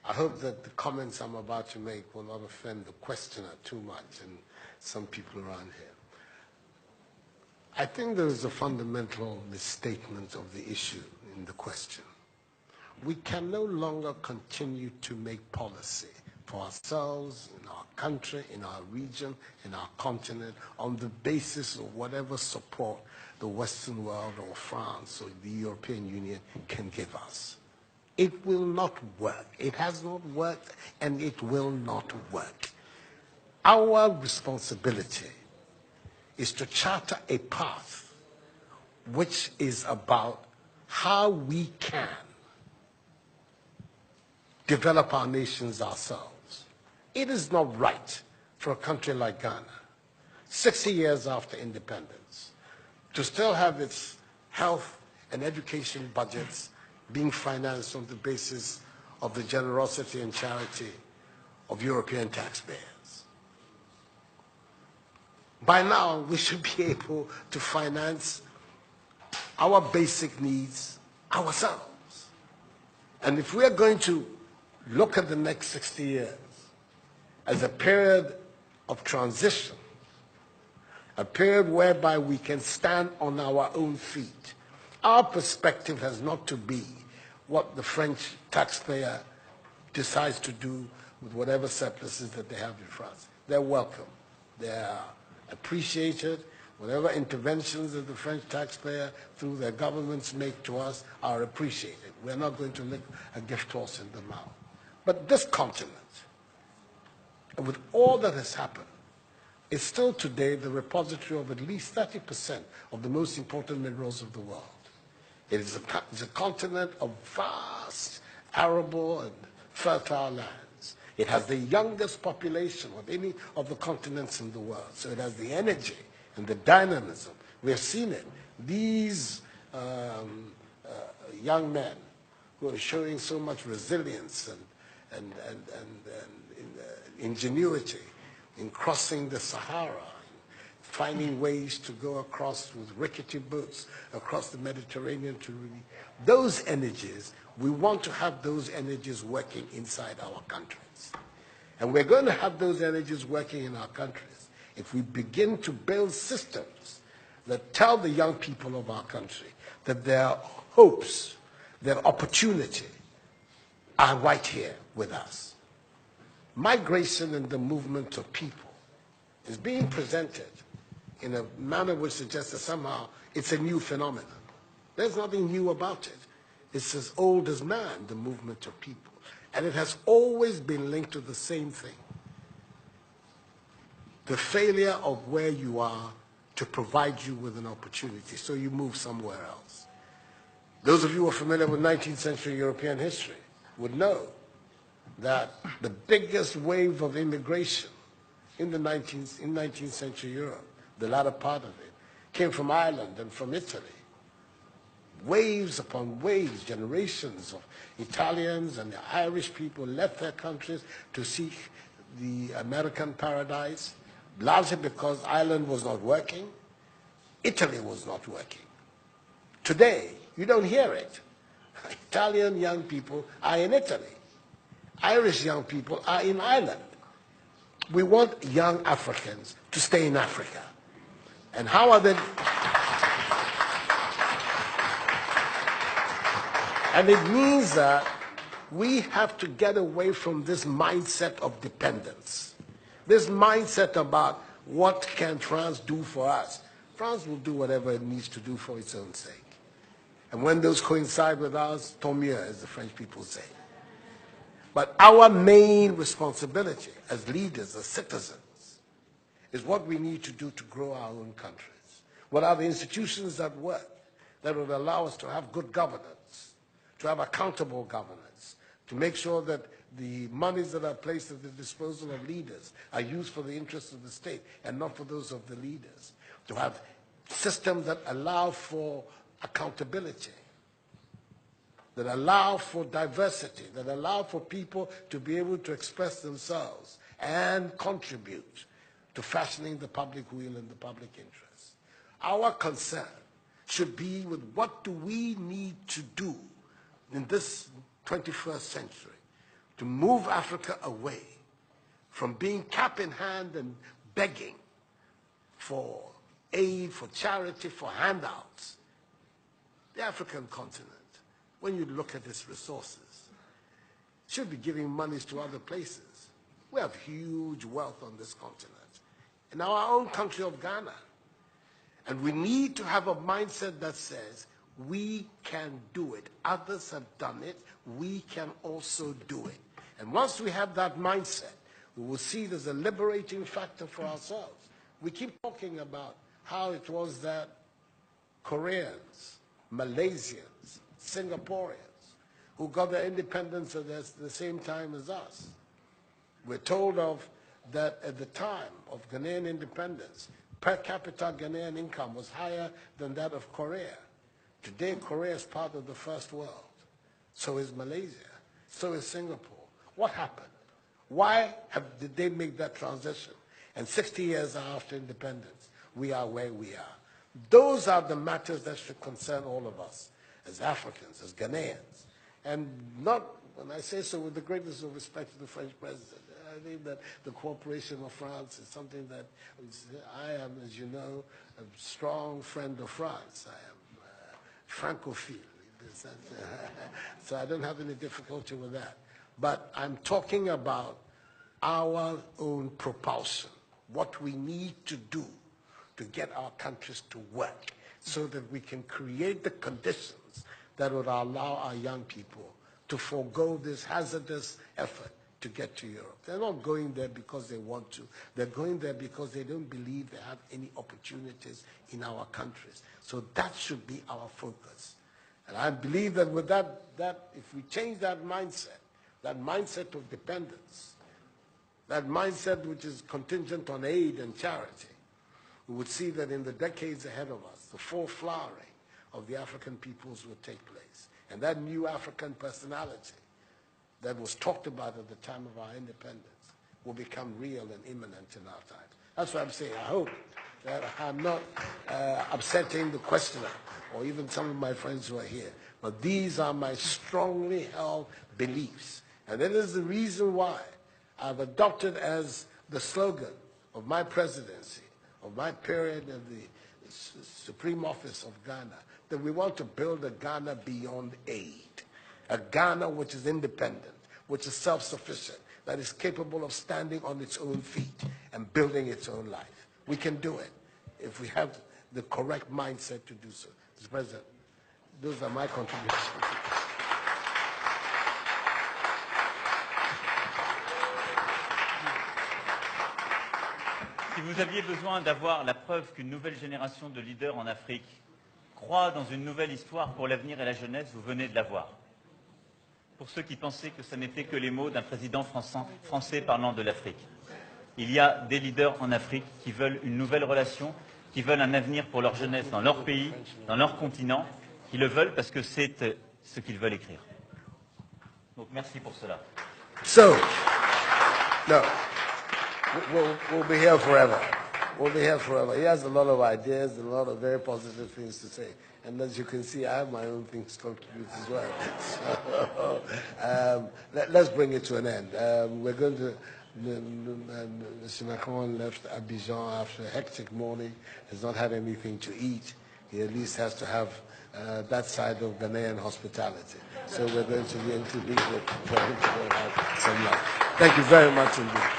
I hope that the comments I'm about to make will not offend the questioner too much and some people around here. I think there is a fundamental misstatement of the issue in the question. We can no longer continue to make policy for ourselves, in our country, in our region, in our continent, on the basis of whatever support the Western world or France or the European Union can give us. It will not work. It has not worked, and it will not work. Our responsibility is to charter a path which is about how we can develop our nations ourselves. It is not right for a country like Ghana, 60 years after independence, to still have its health and education budgets being financed on the basis of the generosity and charity of European taxpayers. By now, we should be able to finance our basic needs ourselves. And if we are going to look at the next 60 years as a period of transition, a period whereby we can stand on our own feet, our perspective has not to be what the French taxpayer decides to do with whatever surpluses that they have in France. They're welcome. They're appreciated. Whatever interventions that the French taxpayer through their governments make to us are appreciated. We're not going to lick a gift horse in the mouth. But this continent, with all that has happened, is still today the repository of at least 30% of the most important minerals of the world. It's a continent of vast, arable, and fertile lands. It has the youngest population of any of the continents in the world. So it has the energy and the dynamism. We have seen it. These young men who are showing so much resilience and ingenuity in crossing the Sahara, finding ways to go across with rickety boats across the Mediterranean to really, those energies, we want to have those energies working inside our countries. And we're going to have those energies working in our countries if we begin to build systems that tell the young people of our country that their hopes, their opportunity are right here with us. Migration and the movement of people is being presented in a manner which suggests that somehow it's a new phenomenon. There's nothing new about it. It's as old as man, the movement of people. And it has always been linked to the same thing. The failure of where you are to provide you with an opportunity, so you move somewhere else. Those of you who are familiar with 19th century European history would know that the biggest wave of immigration in 19th century Europe, the latter part of it, came from Ireland and from Italy. Waves upon waves, generations of Italians and the Irish people left their countries to seek the American paradise, largely because Ireland was not working, Italy was not working. Today, you don't hear it. Italian young people are in Italy. Irish young people are in Ireland. We want young Africans to stay in Africa. And how are they? And it means that we have to get away from this mindset of dependence. This mindset about what can France do for us. France will do whatever it needs to do for its own sake. And when those coincide with ours, tant mieux, as the French people say. But our main responsibility as leaders, as citizens, is what we need to do to grow our own countries. What are the institutions that work, that will allow us to have good governance, to have accountable governance, to make sure that the monies that are placed at the disposal of leaders are used for the interests of the state and not for those of the leaders, to have systems that allow for accountability, that allow for diversity, that allow for people to be able to express themselves and contribute to fashioning the public will and the public interest. Our concern should be with what do we need to do in this 21st century to move Africa away from being cap in hand and begging for aid, for charity, for handouts. The African continent, when you look at its resources, should be giving monies to other places. We have huge wealth on this continent, in our own country of Ghana. And we need to have a mindset that says, we can do it. Others have done it. We can also do it. And once we have that mindset, we will see there's a liberating factor for ourselves. We keep talking about how it was that Koreans, Malaysians, Singaporeans, who got their independence at the same time as us. We're told of that at the time of Ghanaian independence, per capita Ghanaian income was higher than that of Korea. Today, Korea is part of the first world. So is Malaysia. So is Singapore. What happened? Why did they make that transition? And 60 years after independence, we are where we are. Those are the matters that should concern all of us as Africans, as Ghanaians. And not, when I say so with the greatest of respect to the French president, I think that the cooperation of France is something that I am, as you know, a strong friend of France. I am Francophone. So I don't have any difficulty with that. But I'm talking about our own propulsion, what we need to do to get our countries to work so that we can create the conditions that would allow our young people to forego this hazardous effort to get to Europe. They're not going there because they want to. They're going there because they don't believe they have any opportunities in our countries. So that should be our focus. And I believe that with that if we change that mindset of dependence, that mindset which is contingent on aid and charity, we would see that in the decades ahead of us, the full flowering of the African peoples would take place. And that new African personality that was talked about at the time of our independence will become real and imminent in our time. That's what I'm saying. I hope that I'm not upsetting the questioner or even some of my friends who are here. But these are my strongly held beliefs. And that is the reason why I've adopted as the slogan of my presidency, of my period of the Supreme Office of Ghana, that we want to build a Ghana beyond aid. A Ghana which is independent, which is self-sufficient, that is capable of standing on its own feet and building its own life. We can do it if we have the correct mindset to do so. Mr. President, those are my contributions. Si vous aviez besoin d'avoir la preuve qu'une nouvelle génération de leaders en Afrique croit dans une nouvelle histoire pour l'avenir et la jeunesse, vous venez de l'avoir. Pour ceux qui pensaient que ce n'était que les mots d'un président français parlant de l'Afrique. Il y a des leaders en Afrique qui veulent une nouvelle relation, qui veulent un avenir pour leur jeunesse dans leur pays, dans leur continent, qui le veulent parce que c'est ce qu'ils veulent écrire. Donc merci pour cela. So, no, we'll be here forever. We'll be here forever. He has a lot of ideas and a lot of very positive things to say. And as you can see, I have my own things to contribute as well. So, let's bring it to an end. We're going to, Mr. Macron left Abidjan after a hectic morning, has not had anything to eat. He at least has to have that side of Ghanaian hospitality. So we're going to be introducing it for him to go have some lunch. Thank you very much indeed.